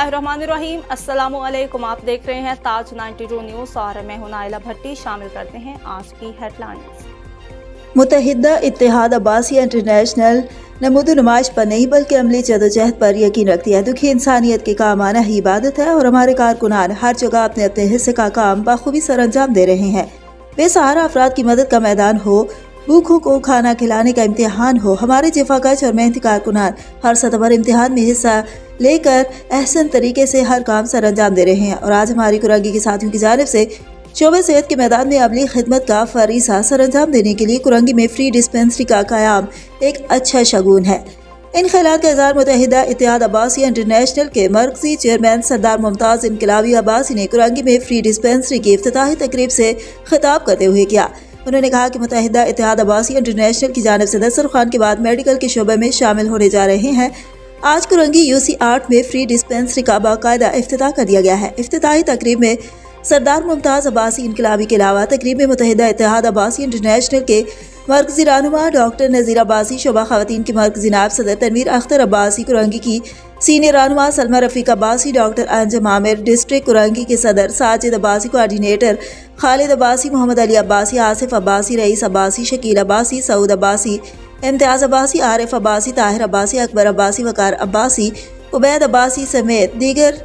बिस्मिल्लाहिर्रहमानिर्रहीम। अस्सलामु अलैकुम। आप देख रहे हैं ताज 92 न्यूज़ और मैं हूं नाइला भट्टी। शामिल करते हैं आज की हेडलाइंस। मुत्तहिदा इत्तेहाद अब्बासिया इंटरनेशनल नमूद नुमाइश पर नहीं बल्कि अमली जदोजहद पर यकीन रखती है। दुखी इंसानियत के काम आना ही इबादत है और हमारे कारकुनान हर जगह अपने अपने हिस्से का काम बखूबी सर अंजाम दे रहे हैं। बेसहारा अफराद की मदद का मैदान हो, भूखों को खाना खिलाने का इम्तिहान हो, हमारे जिफाकश और मेहनती कारकुनान हर सतह पर इम्तिहान में हिस्सा लेकर अहसन तरीके से हर काम सर अंजाम दे रहे हैं। और आज हमारी कुरंगी के साथियों की जानिब से शोबे सेहत के मैदान में अमली खिदमत का फरीसा सर अंजाम देने के लिए कुरंगी में फ्री डिस्पेंसरी का क़याम एक अच्छा शगुन है। इन ख्यालात का इज़हार मुत्तहिदा इत्तेहाद अब्बासिया इंटरनेशनल के मरकजी चेयरमैन सरदार मुमताज़ इनकलाबी अब्बासी ने कुरंगी में फ्री डिस्पेंसरी की इफ्तिताही तकरीब से खिताब करते हुए किया। उन्होंने कहा कि मुत्तहिदा इत्तेहाद अब्बासिया इंटरनेशनल की जानिब से दस्तरखान खान के बाद मेडिकल के शोबे में शामिल होने जा रहे हैं। आज कुरंगी UC 8 में फ्री डिस्पेंसरी का बाकायदा इफ्तिताह कर दिया गया है। इफ्तिताही तकरीब में सरदार मुमताज़ अब्बासी इनकलाबी के अलावा तकरीब में मुत्तहिदा इत्तेहाद अब्बासी इंटरनेशनल के मरकजी रहनुमा डॉक्टर नज़ीर अब्बासी, शोबा ख़वातीन की मरकजी नायब सदर तनवीर अख्तर अब्बासी, कुरंगी की सीनियर रहनुमा सलमा रफ़ीक अब्बासी, डॉक्टर अंजम आमिर, डिस्ट्रिक्ट कुरंगी के सदर साजिद अब्बासी, कोऑर्डिनेटर खालिद अब्बासी, मोहम्मद अली अब्बासी, आसिफ अब्बासी, रईस अब्बासी, शकील अब्बासी, सऊद अब्बासी, इम्तियाज़ अब्बासी, आरिफ अब्बासी, ताहिर अब्बासी, अकबर अब्बासी, वकार अब्बासी, उबैद अब्बासी समेत दीगर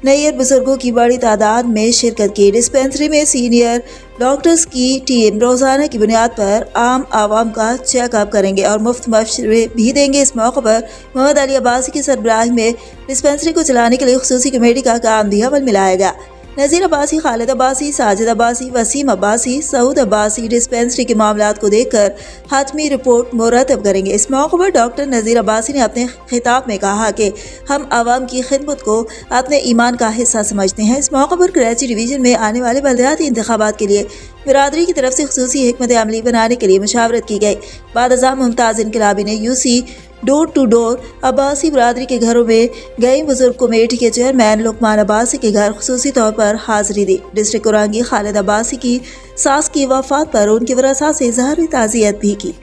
नैयर बुजुर्गों की बड़ी तादाद में शिरकत की। डिस्पेंसरी में सीनियर डॉक्टर्स की टीम रोज़ाना की बुनियाद पर आम आवाम का चेकअप करेंगे और मुफ्त मशवरे भी देंगे। इस मौके पर मोहम्मद अली अब्बासी की सरबराही में डिस्पेंसरी को चलाने के लिए खुसूसी कमेटी का काम भी अमल में लाया गया। नज़ीर अब्बासी, खालिद अब्बासी, साजिद अब्बासी, वसीम अब्बासी, सऊद अब्बासी डिस्पेंसरी के मामलात को देखकर हातमी रिपोर्ट मुरतब करेंगे। इस मौके पर डॉक्टर नज़ीर अब्बासी ने अपने खिताब में कहा कि हम आवाम की खिदमत को अपने ईमान का हिस्सा समझते हैं। इस मौके पर कराची डिवीज़न में आने वाले बल्दियाती इंतखाबात के लिए बिरादरी की तरफ से खुसूसी हिकमत अमली बनाने के लिए मशावरत की गई। बाद मुमताज़ इनकलाबी ने UC door to door Abbasi बरादरी के घरों में गई बुजुर्ग कमेटी के चेयरमैन लुकमान अब्बासी के घर खुसूसी तौर पर हाजिरी दी। डिस्ट्रिक्ट कुरंगी खालिद अब्बासी की सास की वफात पर उनकी वरासा से इज़हार ताज़ियत भी की।